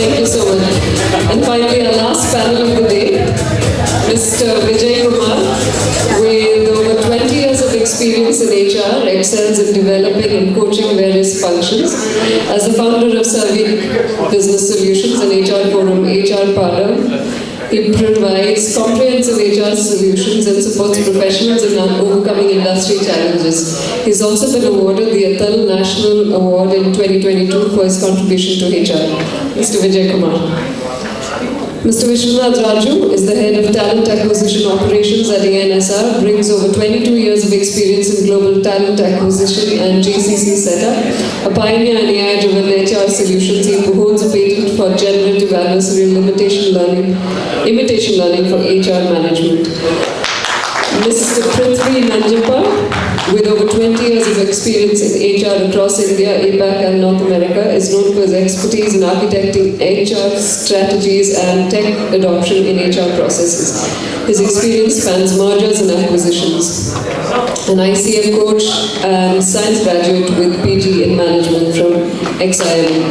Thank you so much. And finally, our last panel of the day, Mr. Vijay Kumar, with over 20 years of experience in HR, excels in developing and coaching various functions. As the founder of Serving Business Solutions and HR Forum, HR Pada, he provides comprehensive HR solutions and supports professionals in overcoming industry challenges. He's also been awarded the Atal National Award in 2022 for his contribution to HR. Mr. Vijay Kumar. Mr. Vishwanadh Raju is the head of talent acquisition operations at ANSR, brings over 22 years of experience in global talent acquisition and GCC setup. A pioneer in AI-driven HR solutions, he holds a patent for generative adversarial imitation learning for HR management. Mr. Pruthvi Nanjappa, with over 20 years of experience in HR across India, APAC and North America, is known for his expertise in architecting HR strategies and tech adoption in HR processes. His experience spans mergers and acquisitions. An ICF coach and science graduate with PG in management from XIM.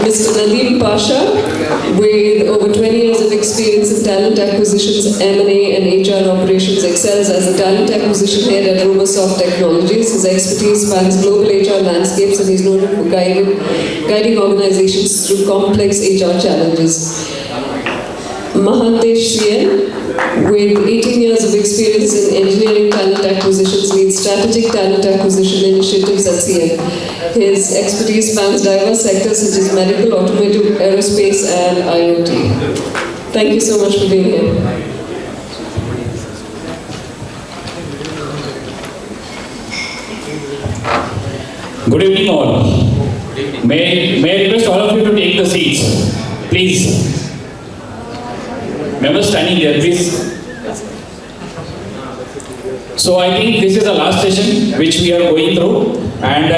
Mr. Nadeem Pasha, with over 20 years of experience in talent acquisitions, M&A and HR operations, excels as a talent acquisition head at Robosoft Technologies. His expertise spans global HR landscapes and he's known for guiding organizations through complex HR challenges. Mahantesh CN, with 18 years of experience in engineering talent acquisitions, leads strategic talent acquisition initiatives at CN. His expertise spans diverse sectors such as medical, automotive, aerospace, and IoT. Thank you so much for being here. Good evening all. May I request all of you to take the seats, please. Members standing there, please. So I think this is the last session which we are going through, and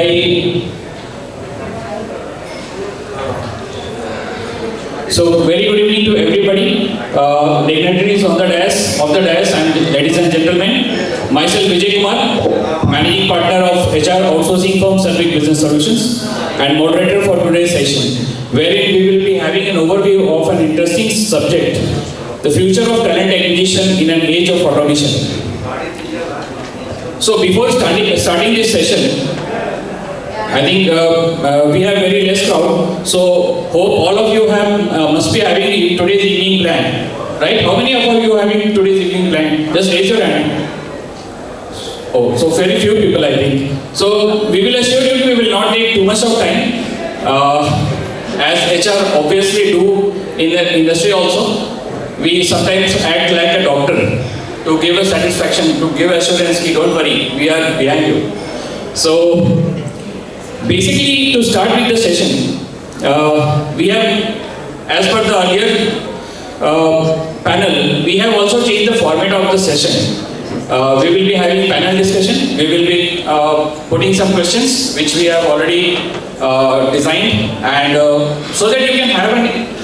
so very good evening to everybody, dignitaries on the dais, and ladies and gentlemen. Myself Vijay Kumar, Managing Partner of HR Outsourcing firm Seismic Business Solutions and moderator for today's session, wherein we will be having an overview of an interesting subject, the future of talent acquisition in an age of automation. So before starting this session, I think we have very less crowd, so hope all of you must be having today's evening plan, right? How many of you are having today's evening plan? Just raise your hand. Oh, so very few people, I think. So we will assure you we will not take too much of time, as HR obviously do in the industry also. We sometimes act like a doctor to give us satisfaction, to give assurance, don't worry, we are behind you. So basically, to start with the session, we have, as per the earlier panel, we have also changed the format of the session. We will be having panel discussion. We will be putting some questions which we have already designed, and so that you can have an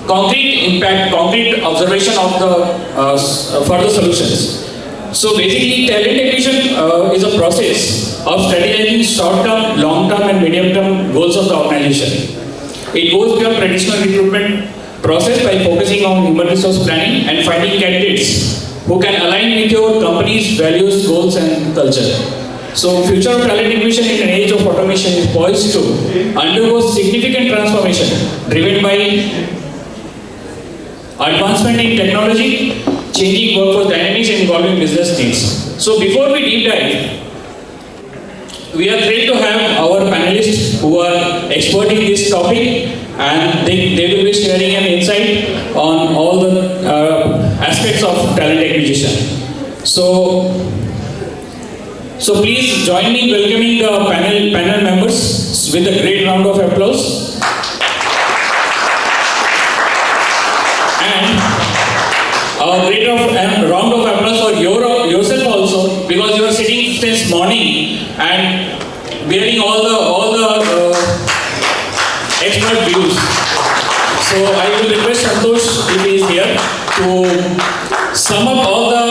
concrete impact, concrete observation of the further solutions. So basically, talent acquisition is a process of strategizing short-term, long-term and medium-term goals of the organization. It goes beyond traditional recruitment process by focusing on human resource planning and finding candidates who can align with your company's values, goals and culture. So future of talent acquisition in an age of automation is poised to undergo significant transformation driven by advancement in technology, changing workforce dynamics and evolving business needs. So before we deep dive, we are thrilled to have our panelists who are expert in this topic, and they will be sharing an insight on all the aspects of talent acquisition. So please join me in welcoming the panel members with a great round of applause. A great round of applause for yourself also, because you are sitting since morning and bearing all the expert views. So I will request Santosh, if he is here, to sum up all the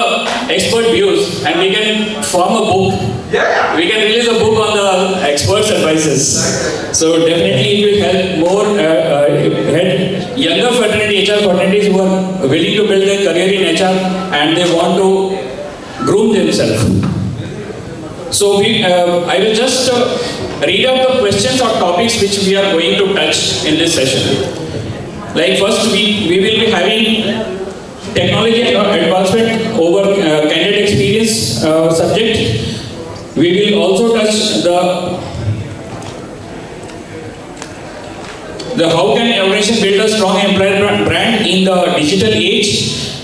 expert views, and we can form a book We can release a book on the experts' advices. So definitely it will help more younger fraternity, HR fraternities who are willing to build their career in HR and they want to groom themselves. So I will just read out the questions or topics which we are going to touch in this session. Like first, we will be having technology and advancement over candidate experience subject. We will also touch the how can an organization build a strong employer brand in the digital age.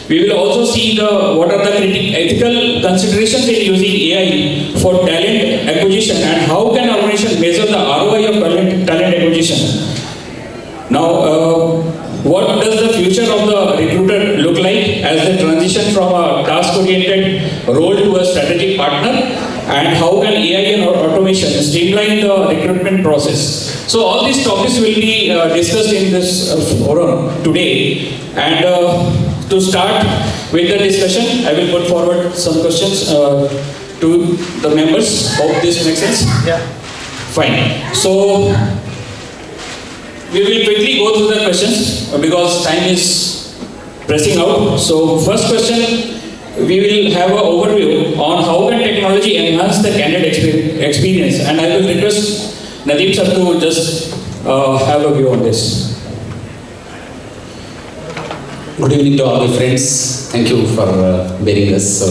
We will also see what are the ethical considerations in using AI for talent acquisition and how can an organization measure the ROI of talent acquisition. Now, what does the future of the recruiter look like as they transition from a task-oriented role to a strategic partner? And how can AI and automation streamline the recruitment process? So all these topics will be discussed in this forum today. And to start with the discussion, I will put forward some questions to the members. Hope this makes sense. Yeah. Fine. So we will quickly go through the questions because time is pressing out. So first question, we will have an overview on how can technology enhance the candidate experience, and I will request Nadeem sir to just have a view on this. Good evening to all my friends. Thank you for bearing us. So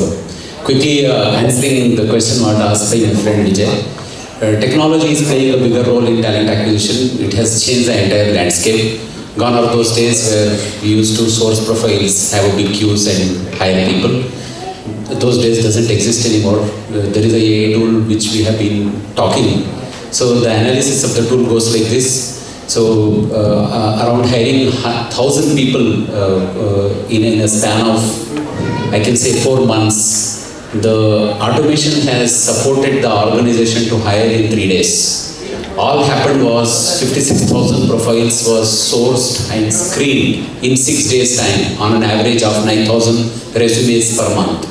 quickly answering the question what asked by my friend Vijay. Technology is playing a bigger role in talent acquisition. It has changed the entire landscape. Gone are those days where we used to source profiles, have a big queues and hire people. Those days doesn't exist anymore. There is a AI tool which we have been talking. So the analysis of the tool goes like this. So around hiring 1,000 people in a span of, I can say 4 months, the automation has supported the organization to hire in 3 days. All happened was 56,000 profiles was sourced and screened in 6 days time on an average of 9,000 resumes per month.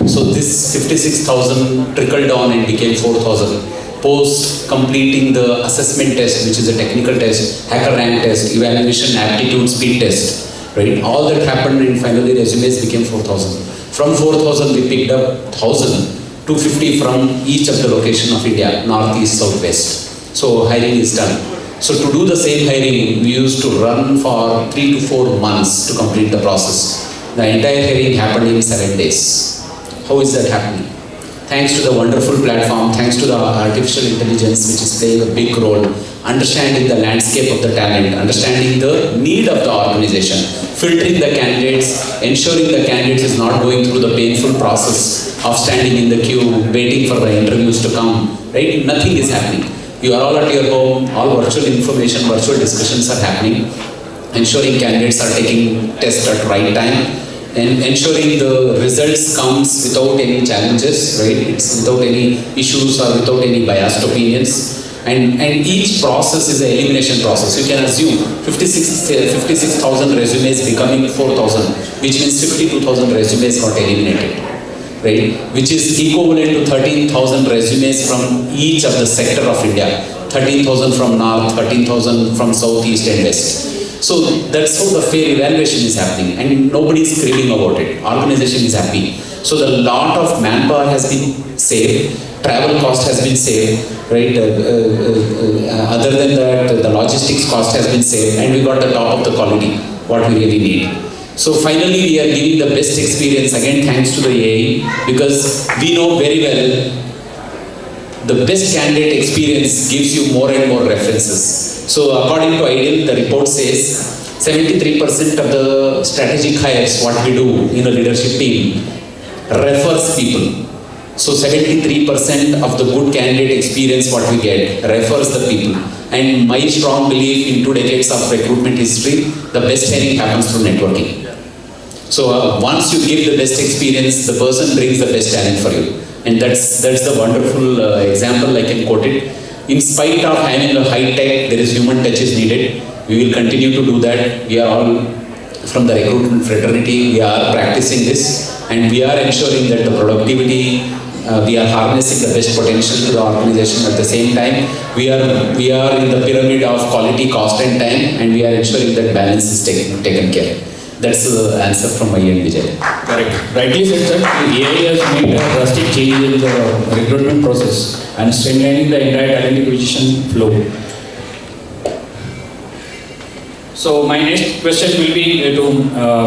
So this 56,000 trickled down and became 4,000. Post completing the assessment test, which is a technical test, hacker rank test, evaluation, aptitude, speed test, right? All that happened and finally resumes became 4,000. From 4,000 we picked up 1,000, 250 from each of the location of India, north, east, south, west. So hiring is done. So to do the same hiring, we used to run for 3 to 4 months to complete the process. The entire hiring happened in 7 days. How is that happening? Thanks to the wonderful platform, thanks to the artificial intelligence which is playing a big role, understanding the landscape of the talent, understanding the need of the organization, filtering the candidates, ensuring the candidates is not going through the painful process of standing in the queue, waiting for the interviews to come, right? Nothing is happening. You are all at your home, all virtual information, virtual discussions are happening, ensuring candidates are taking tests at right time, and ensuring the results comes without any challenges, right? It's without any issues or without any biased opinions. And each process is an elimination process. You can assume 56,000 resumes becoming 4,000, which means 52,000 resumes got eliminated, right? Which is equivalent to 13,000 resumes from each of the sector of India. 13,000 from north, 13,000 from south, east and west. So that's how the fair evaluation is happening and nobody is screaming about it. Organization is happy. So the lot of manpower has been saved, travel cost has been saved, right? Other than that, the logistics cost has been saved and we got the top of the quality, what we really need. So finally we are giving the best experience, again thanks to the AI, because we know very well the best candidate experience gives you more and more references. So according to Ideal, the report says 73% of the strategic hires, what we do in a leadership team, refers people. So 73% of the good candidate experience what we get refers the people. And my strong belief in 2 decades of recruitment history, the best hiring happens through networking. So once you give the best experience, the person brings the best talent for you. And that's the wonderful example I can quote it. In spite of having a high tech, there is human touch is needed. We will continue to do that. We are all from the recruitment fraternity. We are practicing this and we are ensuring that the productivity we are harnessing the best potential to the organization. At the same time, we are in the pyramid of quality, cost and time, and we are ensuring that balance is taken care. That's the answer from my end, Vijay. Correct. Rightly said, sir. AI has made a drastic change in the recruitment process and streamlining the entire talent acquisition flow. So my next question will be to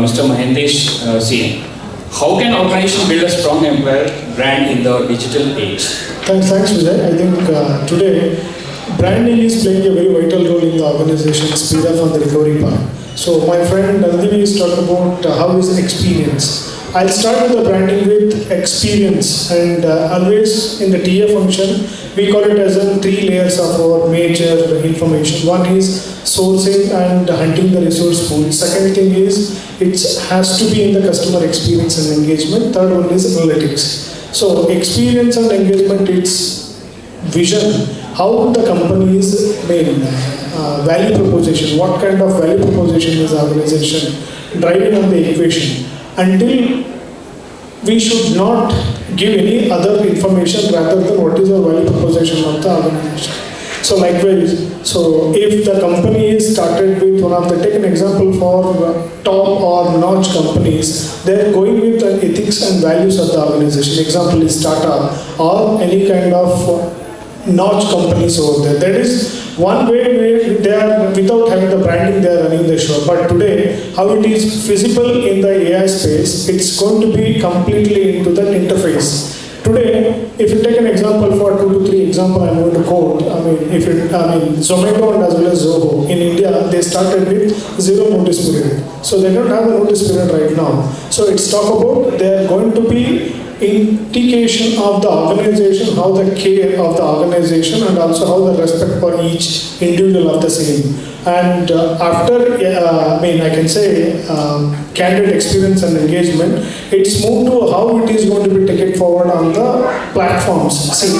Mr. Mahantesh CN. How can organization build a strong employer brand in the digital age? Thanks, Vijay. I think today branding is playing a very vital role in the organization's speed up on the recovery part. So my friend Nadeem is talking about how is experience. I'll start with the branding with experience, and always in the TA function we call it as a 3 layers of our major information. One is sourcing and hunting the resource pool. Second thing is it has to be in the customer experience and engagement. Third one is analytics. So experience and engagement, it's vision. How the company's value proposition, what kind of value proposition is the organization driving on the equation. Until we should not give any other information rather than what is the value proposition of the organization. So likewise, so if the company is started with one of the, take an example for top or notch companies, they're going with the ethics and values of the organization. Example is Tata or any kind of notch companies over there. That is one way where they are, without having the branding, they are running the show. But today, how it is visible in the AI space, it's going to be completely into that interface. Today, if you take an example for 2 to 3 example, I'm going to quote. Zomato and as well as Zoho in India, they started with 0 notice period. So they don't have a notice period right now. So it's talk about they are going to be indication of the organization, how the care of the organization, and also how the respect for each individual of the same. And after, I can say, candidate experience and engagement, it's moved to how it is going to be taken forward on the platforms. See,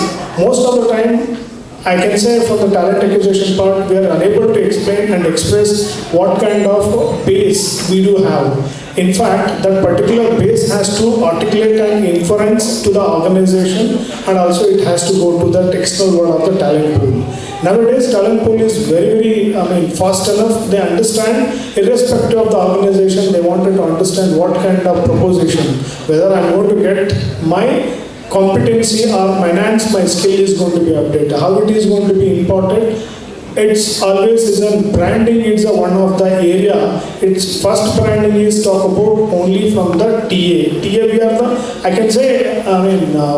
most of the time, I can say from the talent acquisition part, we are unable to explain and express what kind of base we do have. In fact, that particular base has to articulate an inference to the organization, and also it has to go to the external world of the talent pool. Nowadays, talent pool is very, fast enough. They understand, irrespective of the organization, they wanted to understand what kind of proposition, whether I'm going to get my competency or finance, my skill is going to be updated, how it is going to be imported. It's always is a branding, it's a one of the area. Its first branding is talk about only from the TA. TA we are the, I can say,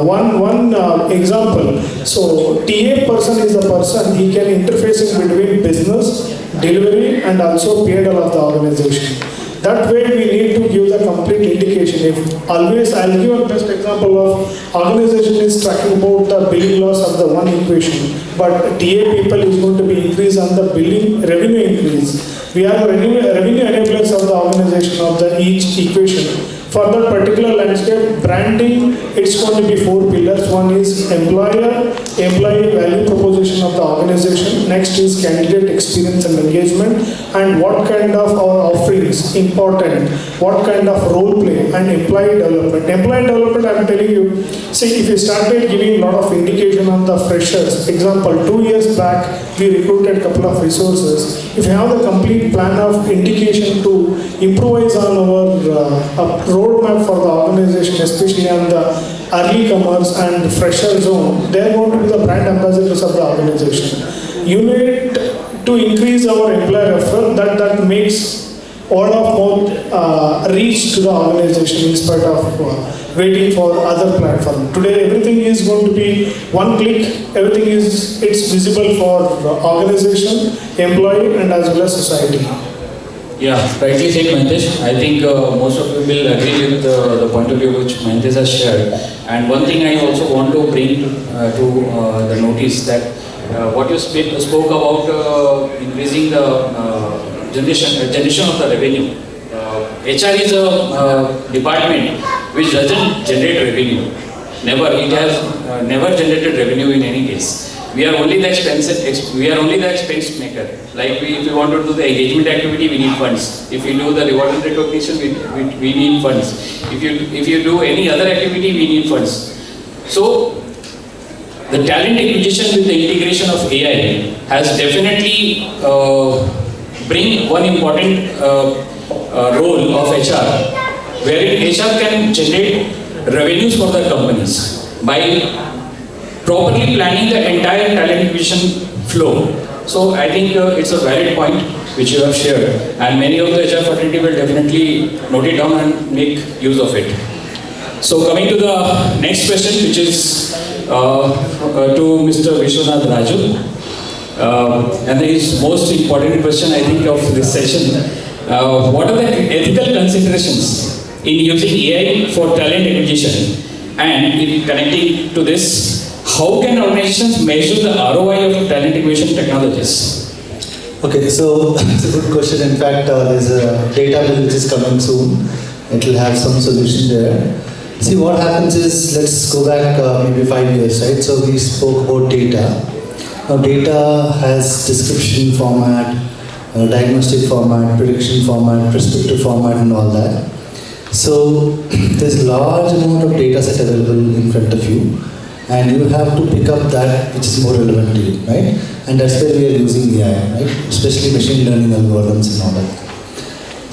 one example. So TA person is the person, he can interface in between business, delivery and also P&L of the organization. That way we need to give the complete indication. If always, I'll give a best example of organization is tracking about the billing loss of the one equation, but TA people is going to be increase on the billing revenue increase. We are the revenue enablers of the organization of the each equation. For that particular landscape, branding, it's going to be 4 pillars. One is employee value proposition of the organization. Next is candidate experience and engagement. And what kind of offerings, important, what kind of role play and employee development. Employee development, I'm telling you, see, if you started giving a lot of indication on the freshers, example, 2 years back, we recruited a couple of resources. If you have the complete plan of indication to improvise on our roadmap for the organization, especially on the early comers and fresher zone, they are going to be the brand ambassadors of the organization. You need to increase our employer referral, that makes word of mouth reach to the organization in spite of waiting for other platform. Today everything is going to be one click, everything is, it's visible for organization, employee and as well as society. Yeah, rightly said, Mahantesh. I think most of you will agree with the point of view which Mahantesh has shared. And one thing I also want to bring to the notice that what you spoke about increasing the generation of the revenue. HR is a department which doesn't generate revenue. Never. It has never generated revenue in any case. We are only the expense maker. Like if we want to do the engagement activity, we need funds. If we do the reward and recognition, we need funds. If you do any other activity, we need funds. So the talent acquisition with the integration of AI has definitely bring one important role of HR, wherein HR can generate revenues for the companies by properly planning the entire talent acquisition flow. So I think it's a valid point which you have shared, and many of the HR fraternity will definitely note it down and make use of it. So coming to the next question, which is to Mr. Vishwanadh Raju, and his most important question I think of this session. What are the ethical considerations in using AI for talent acquisition, and in connecting to this, how can organizations measure the ROI of talent acquisition technologies? Okay, so it's a good question. In fact, there's a data bill which is coming soon. It will have some solution there. See, what happens is, let's go back maybe 5 years, right? So we spoke about data. Now data has description format, diagnostic format, prediction format, prescriptive format and all that. So there's a large amount of data set available in front of you, and you have to pick up that which is more relevant to you, right? And that's where we are using AI, right? Especially machine learning algorithms and all that.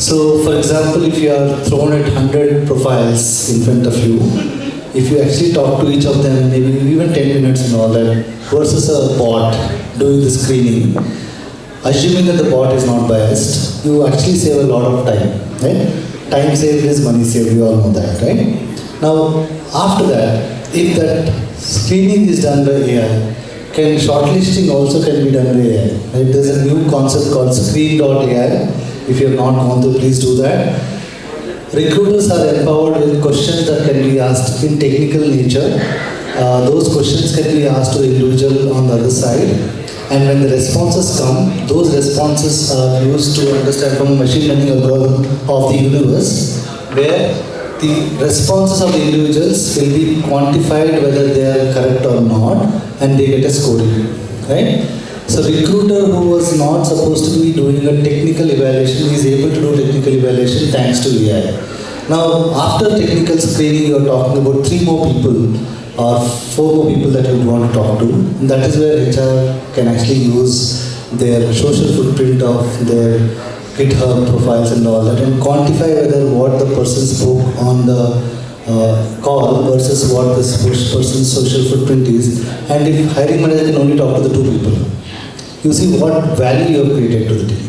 So for example, if you are thrown at 100 profiles in front of you, if you actually talk to each of them, maybe even 10 minutes and all that, versus a bot doing the screening, assuming that the bot is not biased, you actually save a lot of time, right? Time saved is money saved, we all know that, right? Now, after that, if that screening is done by AI, can shortlisting also can be done by AI, right? There's a new concept called screen.ai. If you have not gone to, please do that. Recruiters are empowered with questions that can be asked in technical nature. Those questions can be asked to the individual on the other side. And when the responses come, those responses are used to understand from a machine learning algorithm of the universe, where the responses of the individuals will be quantified whether they are correct or not, and they get a scoring, right? So recruiter who was not supposed to be doing a technical evaluation is able to do technical evaluation thanks to AI. Now, after technical screening, you are talking about 3 more people or 4 more people that you would want to talk to. And that is where HR can actually use their social footprint of their GitHub profiles and all that, and quantify whether what the person spoke on the call versus what this person's social footprint is. And if hiring manager can only talk to the 2 people, you see what value you have created to the team.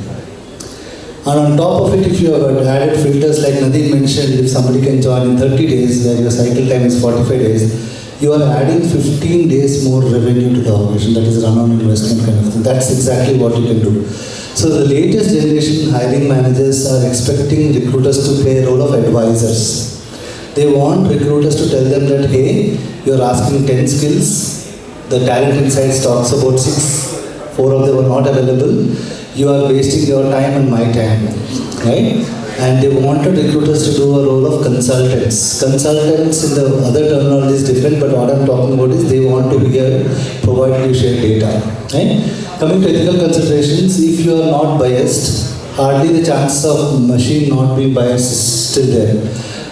And on top of it, if you have added filters like Nadeem mentioned, if somebody can join in 30 days where your cycle time is 45 days, you are adding 15 days more revenue to the organization. That is run on investment kind of thing. That's exactly what you can do. So the latest generation hiring managers are expecting recruiters to play a role of advisors. They want recruiters to tell them that, hey, you're asking 10 skills, the talent insights talks about 6, 4 of them are not available, you are wasting your time and my time, right? And they wanted recruiters to do a role of consultants. Consultants in the other terminology is different, but what I'm talking about is they want to provide you shared data, right? Coming to ethical considerations, if you are not biased, hardly the chance of machine not being biased is still there.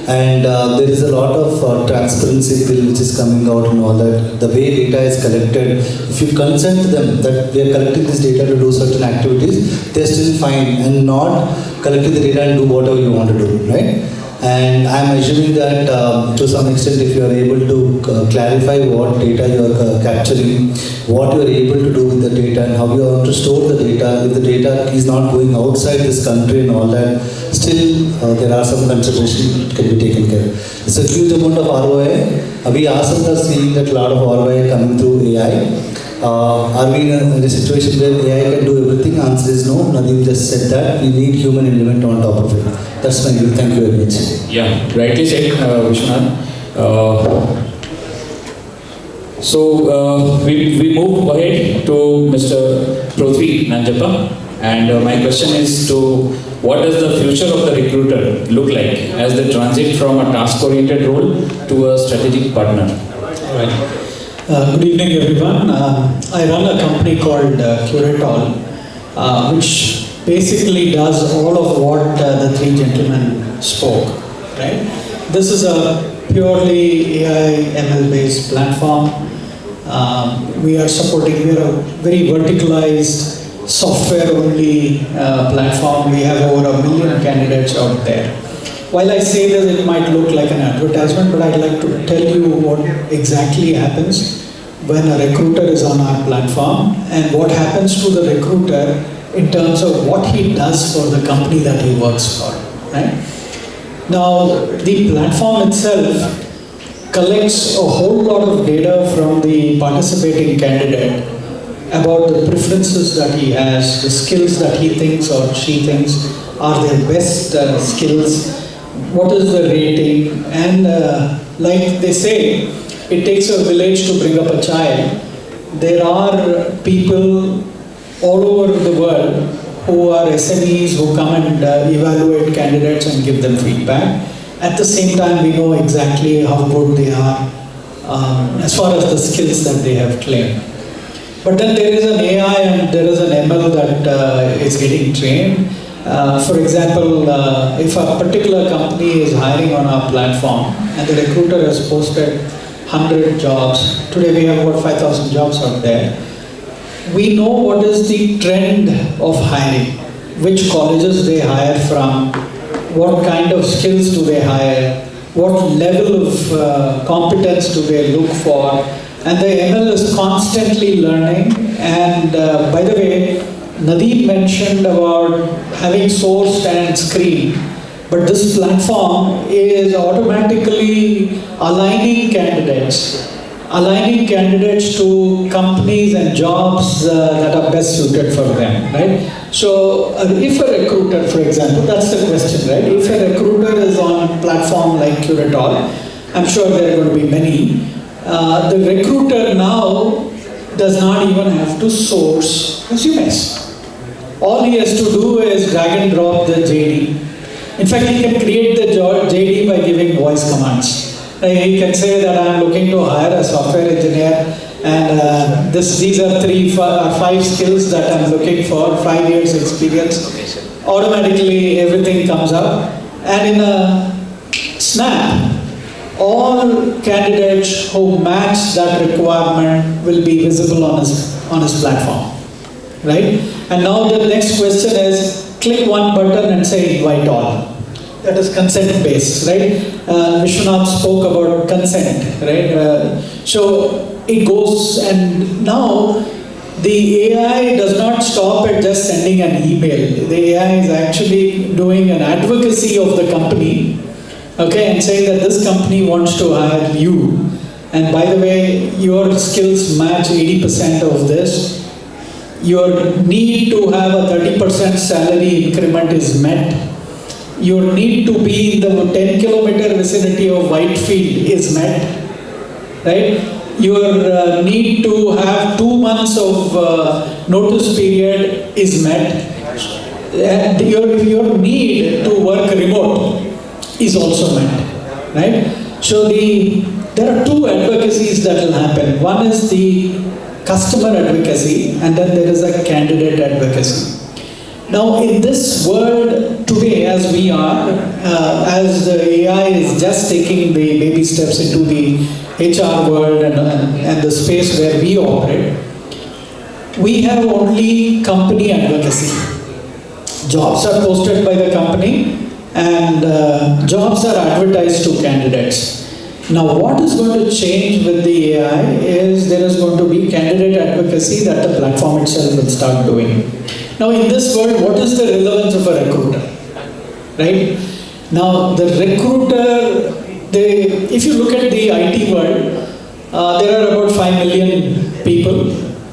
And there is a lot of transparency bill which is coming out and all that. The way data is collected, if you consent to them that we are collecting this data to do certain activities, they are still fine, and not collecting the data and do whatever you want to do, right? And I am assuming that to some extent, if you are able to clarify what data you are capturing, what you are able to do with the data, and how you want to store the data, if the data is not going outside this country and all that, still there are some considerations that can be taken care of. It's a huge amount of ROI. We ourselves are seeing that a lot of ROI coming through AI. Are we in a situation where AI can do everything? Answer is no. Nadeem just said that. We need human element on top of it. That's my view. Thank you very much. Yeah, rightly said, Vishwanath. So we move ahead to Mr. Pruthvi Nanjappa, and my question is to what does the future of the recruiter look like as they transit from a task-oriented role to a strategic partner? All right. Good evening, everyone. I run a company called Curatol, which basically does all of what the 3 gentlemen spoke. Right? This is a purely AI ML based platform. We are a very verticalized software only platform. We have over 1 million candidates out there. While I say this, it might look like an advertisement, but I'd like to tell you what exactly happens when a recruiter is on our platform and what happens to the recruiter in terms of what he does for the company that he works for. Right? Now, the platform itself collects a whole lot of data from the participating candidate about the preferences that he has, the skills that he thinks or she thinks are their best skills, what is the rating, and like they say, it takes a village to bring up a child. There are people all over the world who are SMEs who come and evaluate candidates and give them feedback. At the same time, we know exactly how good they are as far as the skills that they have claimed. But then there is an AI and there is an ML that is getting trained. For example, if a particular company is hiring on our platform and the recruiter has posted 100 jobs, today we have about 5,000 jobs out there, we know what is the trend of hiring, which colleges they hire from, what kind of skills do they hire, what level of competence do they look for, and the ML is constantly learning. And by the way, Nadeem mentioned about having sourced and screened, but this platform is automatically aligning candidates to companies and jobs that are best suited for them, right? So if a recruiter, for example, that's the question, right? If a recruiter is on a platform like Curator, I'm sure there are going to be many, the recruiter now does not even have to source resumes. All he has to do is drag and drop the JD. In fact, he can create the JD by giving voice commands. He can say that I'm looking to hire a software engineer and these are 5 skills that I'm looking for, 5 years experience. Automatically everything comes up, and in a snap, all candidates who match that requirement will be visible on his platform, right? And now the next question is, click one button and say invite all. That is consent based, right? Vishwanadh spoke about consent, right? So it goes, and now the AI does not stop at just sending an email. The AI is actually doing an advocacy of the company, okay, and saying that this company wants to hire you. And by the way, your skills match 80% of this. Your need to have a 30% salary increment is met. Your need to be in the 10-kilometer vicinity of Whitefield is met, right? Your need to have 2 months of notice period is met. And your need to work remote is also met, right? So there are 2 advocacies that will happen. One is the customer advocacy, and then there is a candidate advocacy. Now, in this world today, as we are, as the AI is just taking the baby steps into the HR world and the space where we operate, we have only company advocacy. Jobs are posted by the company and jobs are advertised to candidates. Now, what is going to change with the AI is there is going to be candidate advocacy that the platform itself will start doing. Now, in this world, what is the relevance of a recruiter, right? Now, the recruiter, if you look at the IT world, there are about 5 million people,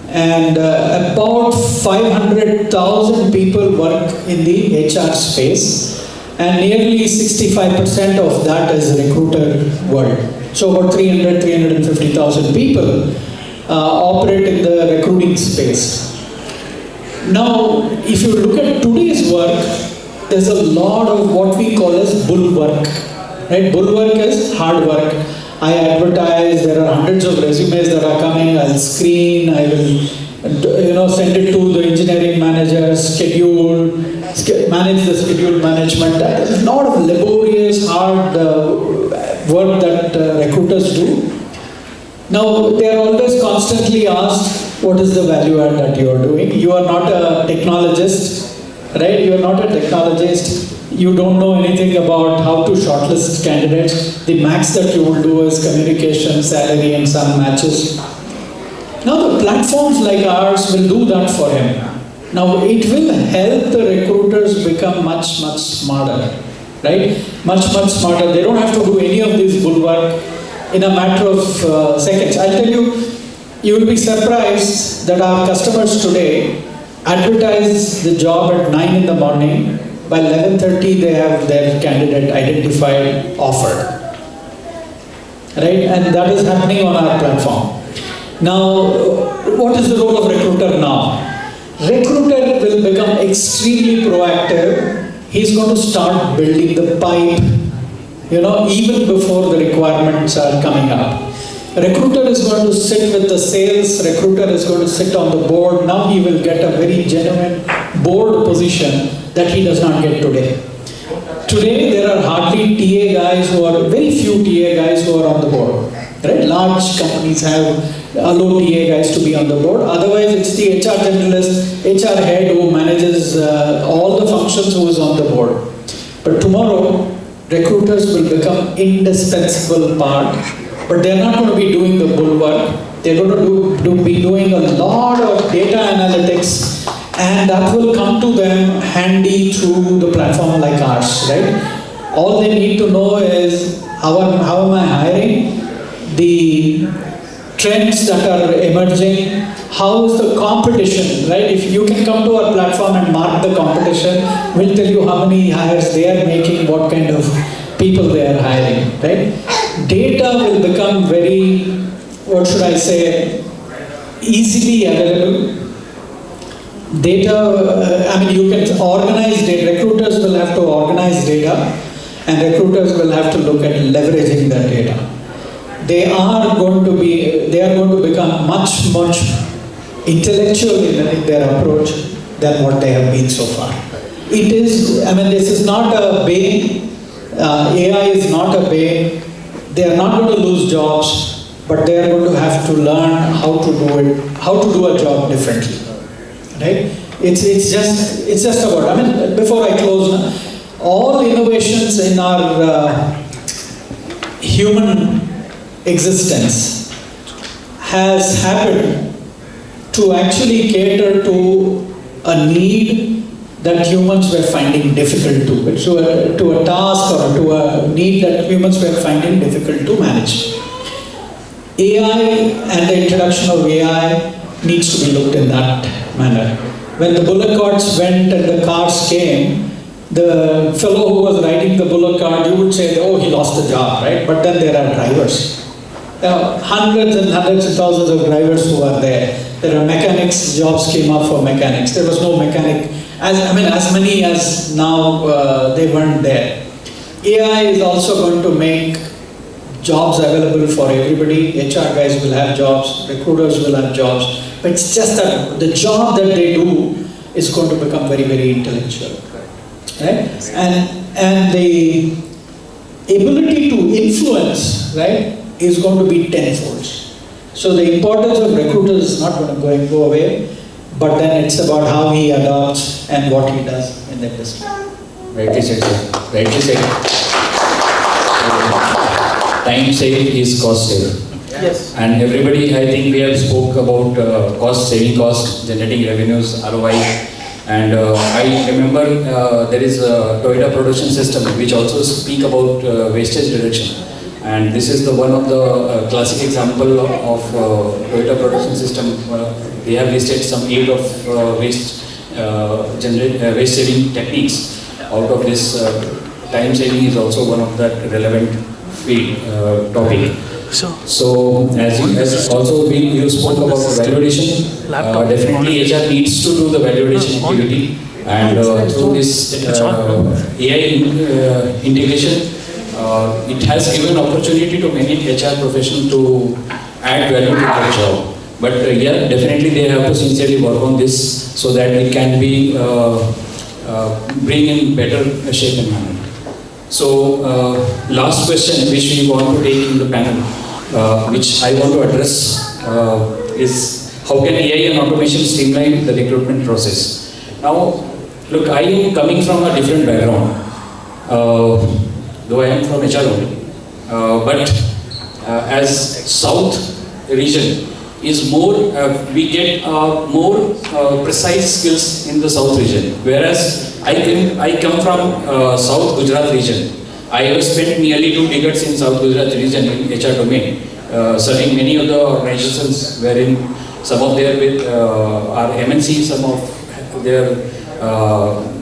and about 500,000 people work in the HR space. And nearly 65% of that is recruiter world. So about 350,000 people operate in the recruiting space. Now, if you look at today's work, there's a lot of what we call as bull work. Right? Bull work is hard work. I advertise, there are hundreds of resumes that are coming, I'll screen, I will send it to the engineering manager, schedule, manage the schedule management. There's a lot of laborious, hard work that recruiters do. Now, they are always constantly asked, what is the value add that you are doing? You are not a technologist, right? You are not a technologist. You don't know anything about how to shortlist candidates. The max that you will do is communication, salary, and some matches. Now, the platforms like ours will do that for him. Now, it will help the recruiters become much, much smarter, right? Much, much smarter. They don't have to do any of this bullwork in a matter of seconds. I'll tell you, you will be surprised that our customers today advertise the job at 9 in the morning. By 11:30, they have their candidate identified, offered. Right? And that is happening on our platform. Now, what is the role of recruiter now? Recruiter will become extremely proactive. He's going to start building the pipe, even before the requirements are coming up. Recruiter is going to sit with the sales, recruiter is going to sit on the board. Now he will get a very genuine board position that he does not get today. Today there are hardly TA guys very few TA guys who are on the board. Right? Large companies have allow TA guys to be on the board. Otherwise it's the HR generalist, HR head who manages all the functions who is on the board. But tomorrow, recruiters will become indispensable part. But they're not going to be doing the bulwark. They're going to be doing a lot of data analytics, and that will come to them handy through the platform like ours, right? All they need to know is how am I hiring, the trends that are emerging, how is the competition, right? If you can come to our platform and mark the competition, we'll tell you how many hires they are making, what kind of people they are hiring, right? Data will become very, easily available. Data, you can organize data. Recruiters will have to organize data, and recruiters will have to look at leveraging that data. They are going to become much, much intellectual in their approach than what they have been so far. It is, this is not a bane. AI is not a bane. They are not going to lose jobs, but they are going to have to learn how to do it, how to do a job differently, right? It's just about, before I close, all innovations in our human existence has happened to actually cater to a need that humans were finding difficult to a task or to a need that humans were finding difficult to manage. AI and the introduction of AI needs to be looked in that manner. When the bullock carts went and the cars came, the fellow who was riding the bullock cart, you would say, oh, he lost the job, right? But then there are drivers. Hundreds and hundreds of thousands of drivers who are there. There are mechanics, jobs came up for mechanics. There was no mechanic. As many as now they weren't there. AI is also going to make jobs available for everybody. HR guys will have jobs, recruiters will have jobs. But it's just that the job that they do is going to become very, very intellectual. Right? And the ability to influence, right, is going to be tenfold. So the importance of recruiters is not going to go away. But then it's about how he adopts and what he does in the industry. Rightly said, sir. Rightly said. Time saved is cost saved. Yes. And everybody, I think we have spoke about cost, saving cost, generating revenues, ROI. And I remember there is a Toyota production system which also speak about wastage reduction. And this is the one of the classic example of Toyota production system. They have listed some 8 of waste saving techniques. Out of this, time saving is also one of that relevant field topic. So as you spoke about validation, definitely HR needs to do the validation activity, and through this AI integration, it has given opportunity to many HR professionals to add value to their job. But definitely they have to sincerely work on this so that it can be bring in better shape and manner. So, last question which we want to take in the panel, which I want to address, is how can AI and automation streamline the recruitment process? Now, look, I am coming from a different background, though I am from HR only, but as South region is more, we get more precise skills in the South region, whereas I come from South Gujarat region. I have spent nearly 2 decades in South Gujarat region in HR domain, serving many of the organizations wherein some of their are MNC, some of their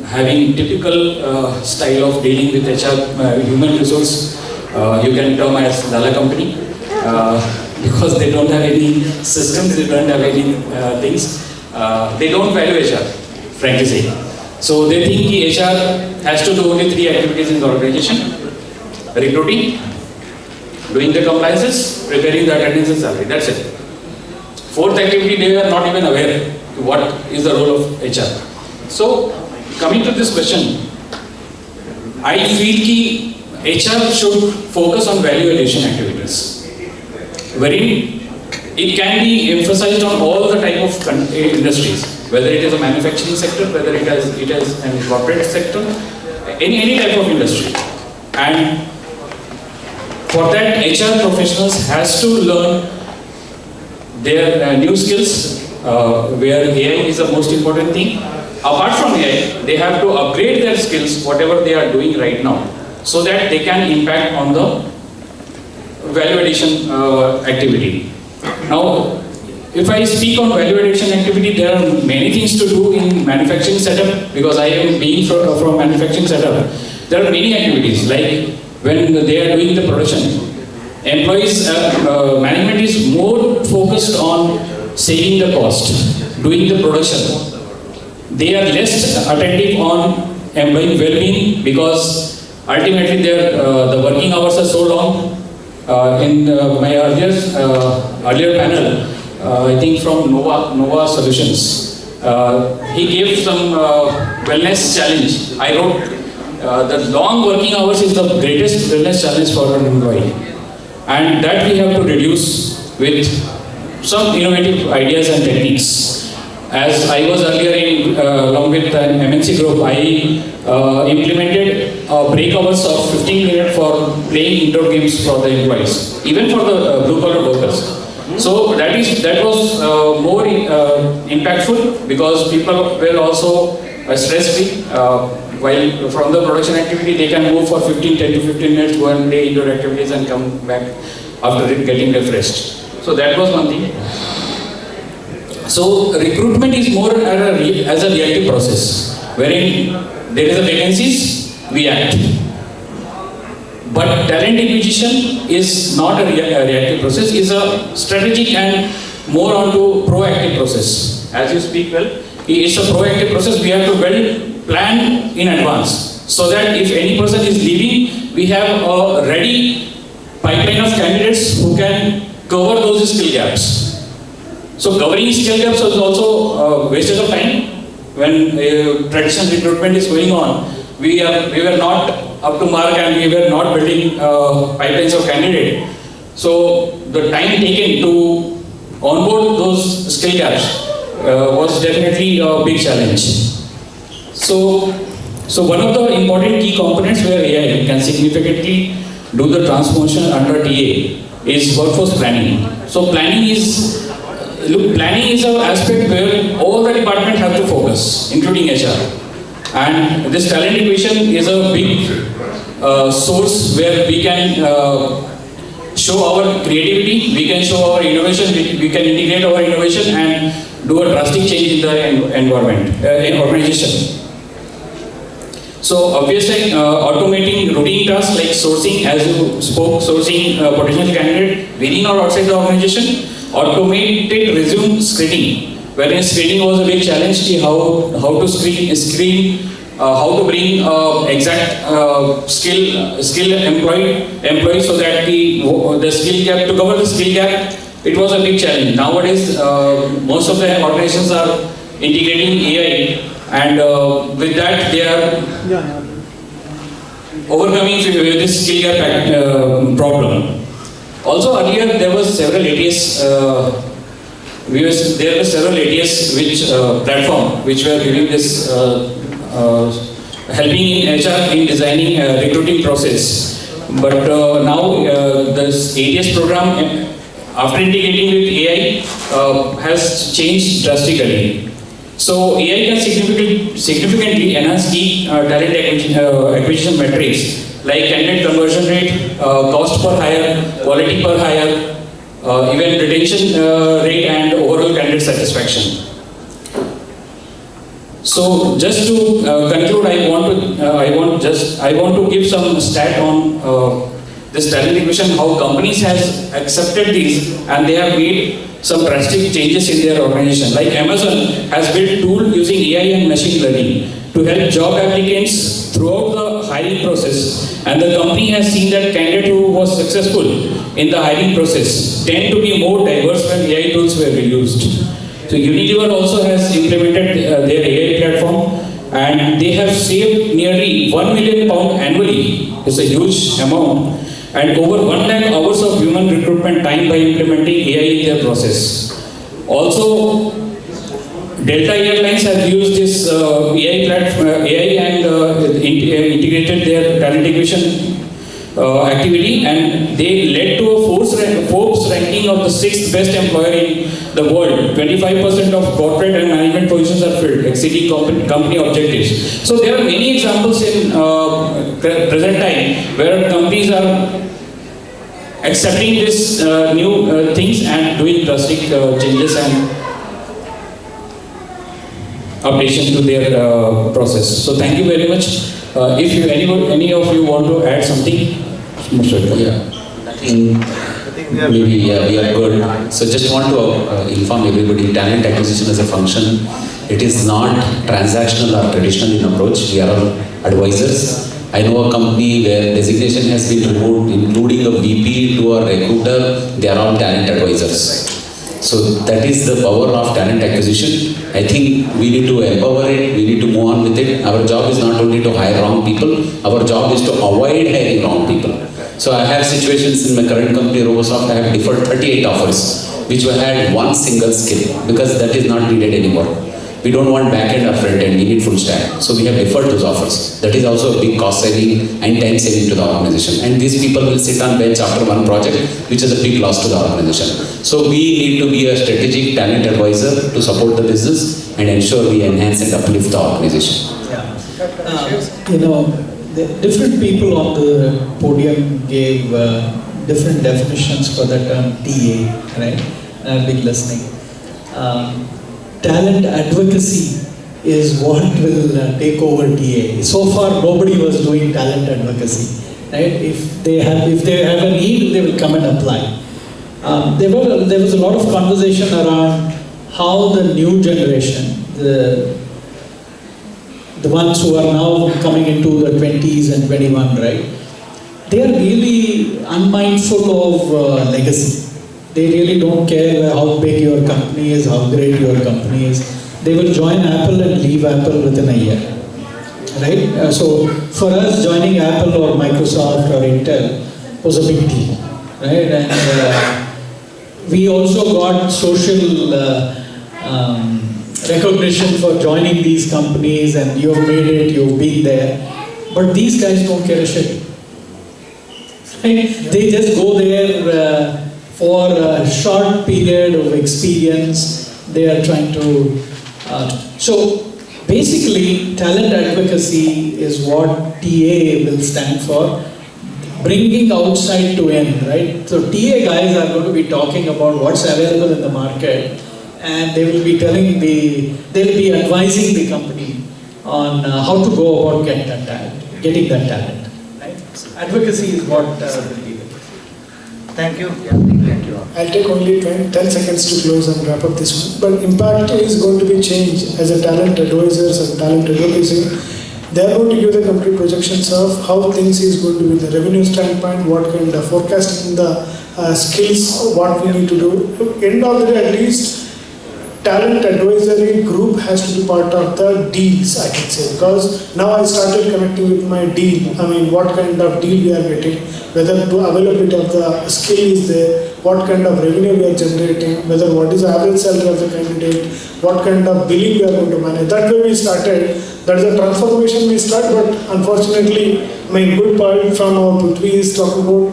having typical style of dealing with HR, human resource, you can term as Lala company, because they don't have any systems, they don't have any things, they don't value HR, frankly saying. So they think HR has to do only 3 activities in the organization: recruiting, doing the compliances, preparing the attendance and salary. That's it. 4th activity, they are not even aware what is the role of HR. So coming to this question, I feel that HR should focus on value addition activities, wherein it can be emphasized on all the type of industries, whether it is a manufacturing sector, whether it is a corporate sector, any type of industry. And for that, HR professionals has to learn their new skills, where AI is the most important thing. Apart from AI, they have to upgrade their skills, whatever they are doing right now, so that they can impact on the value addition activity. Now, if I speak on value addition activity, there are many things to do in manufacturing setup, because I am being from manufacturing setup. There are many activities, like when they are doing the production. Employees, management is more focused on saving the cost, doing the production. They are less attentive on employee well-being, because ultimately the working hours are so long. In my earlier panel, I think from Nova Solutions, he gave some wellness challenge. I wrote the long working hours is the greatest wellness challenge for an employee, and that we have to reduce with some innovative ideas and techniques. As I was earlier along with an MNC group, I implemented break hours of 15 minutes for playing indoor games for the employees, even for the blue-collar workers. So that was more impactful, because people were also stress-free. While from the production activity, they can move for 10 to 15 minutes, go and play indoor activities and come back after getting refreshed. So that was one thing. So recruitment is more as a reactive process, wherein there is a vacancies, we act. But talent acquisition is not a reactive process, it's a strategic and more onto proactive process. As you speak well, it's a proactive process. We have to plan in advance, so that if any person is leaving, we have a ready pipeline of candidates who can cover those skill gaps. So covering skill gaps is also wastage of time. When traditional recruitment is going on, we were not up to mark, and we were not building pipelines of candidate. So the time taken to onboard those skill gaps was definitely a big challenge. So one of the important key components where AI can significantly do the transformation under TA is workforce planning. So planning is an aspect where all the departments have to focus, including HR. And this talent equation is a big source where we can show our creativity, we can show our innovation, we can integrate our innovation and do a drastic change in the environment, organization. So obviously, automating routine tasks like sourcing, as you spoke, sourcing potential candidate within or outside the organization, automated resume screening, wherein screening was a big challenge, how to screen, how to bring exact skill employee so that the skill gap, to cover the skill gap, it was a big challenge. Nowadays, most of the organizations are integrating AI and with that they are overcoming this skill gap problem. Also earlier there was several ATS, there were several ATS which platform which were giving this helping in HR in designing recruiting process. But now this ATS program after integrating with AI has changed drastically. So AI can significantly enhance key talent acquisition metrics like candidate conversion rate, cost per hire, quality per hire, even retention rate and overall candidate satisfaction. So just to conclude, I want to give some stat on this talent acquisition, how companies has accepted these and they have made some drastic changes in their organization. Like Amazon has built tool using AI and machine learning to help job applicants throughout the hiring process, and the company has seen that candidate who was successful in the hiring process tend to be more diverse when AI tools were used. So Unilever also has implemented their AI platform, and they have saved nearly £1 million annually. It's a huge amount, and over 1 lakh hours of human recruitment time by implementing AI in their process. Also, Delta Airlines have used this AI platform, AI and integrated their talent acquisition activity, and they led to a Forbes ranking of the 6th best employer in the world. 25% of corporate and management positions are filled, exceeding company objectives. So there are many examples in present time where companies are accepting this new things and doing drastic changes and updation to their process. So thank you very much. If you any of you want to add something, most welcome. Yeah, I think maybe we are good. So just want to inform everybody, talent acquisition as a function, it is not transactional or traditional in approach. We are all advisors. I know a company where designation has been removed, including a VP to a recruiter, they are all talent advisors. So that is the power of talent acquisition. I think we need to empower it, we need to move on with it. Our job is not only to hire wrong people, our job is to avoid hiring wrong people. So I have situations in my current company, Robosoft, I have deferred 38 offers, which had one single skill, because that is not needed anymore. We don't want back-end or front-end, we need full stack. So we have deferred those offers. That is also a big cost saving and time saving to the organization. And these people will sit on bench after one project, which is a big loss to the organization. So we need to be a strategic talent advisor to support the business and ensure we enhance and uplift the organization. Yeah. The different people on the podium gave different definitions for the term TA, right? And I've been listening. Talent advocacy is what will take over TA. So far, nobody was doing talent advocacy, right? If they have a need, they will come and apply. There was a lot of conversation around how the new generation, the ones who are now coming into the 20s and 21, right? They are really unmindful of legacy. They really don't care how big your company is, how great your company is. They will join Apple and leave Apple within a year, right? So for us, joining Apple or Microsoft or Intel was a big deal, right? And we also got social recognition for joining these companies, and you have made it, you've been there. But these guys don't care a shit. Right? They just go there for a short period of experience. They are trying to... so basically, talent advocacy is what TA will stand for. Bringing outside to in, right? So TA guys are going to be talking about what's available in the market, and they will be they'll be advising the company on how to go about getting that talent, right? Advocacy is what will be the case. Thank you. Thank you. I'll take only 10 seconds to close and wrap up this one. But impact is going to be changed as a talent advisors and talent advocacy. They are going to give the complete projections of how things is going to be the revenue standpoint, what kind of forecasting the skills, what we need to do. End of the day, at least talent advisory group has to be part of the deals, I can say, because now I started connecting with my deal. I mean, what kind of deal we are getting, whether the availability of the skill is there, what kind of revenue we are generating, whether what is the average salary of the candidate, what kind of billing we are going to manage. That way we started. That is a transformation we start, but unfortunately, my good part from our Pruthvi is talking about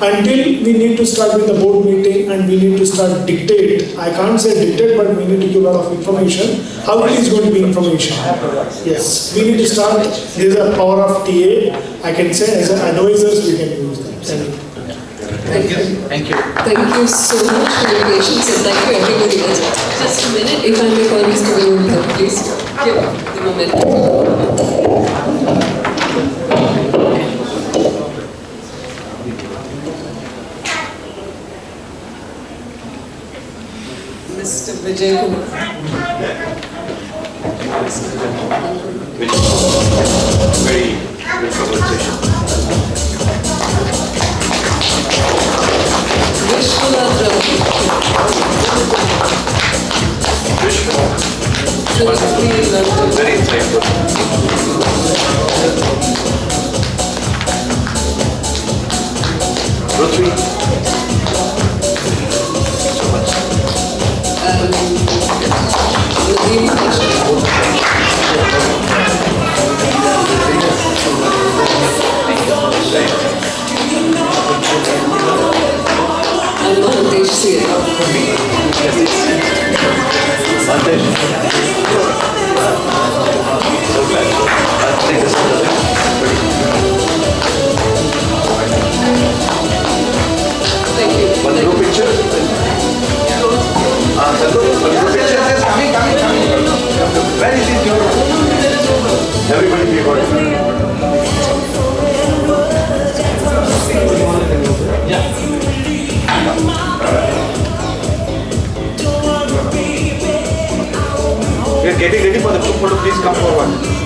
until we need to start with the board meeting and we need to start dictate. I can't say dictate, but we need to give a lot of information. How it is going to be information? Yes, we need to start. This is the power of TA. I can say as advisors we can use that. Thank you. Thank you. Thank you. Thank you so much for your patience and thank you everybody else. Just a minute, if I may call Mr. Vinod, please give the moment. Mr. Vijay Kumar. Very good conversation. Vishwanadh Raju. Pruthvi Nanjappa. Very insightful. Pruthvi. So much. Nadeem Pasha. And Mahantesh CN. Mahantesh. So glad. I'll take this one. Thank you. One group picture. Where is it? Everybody be got it. We are getting ready for the group photo. Please come forward.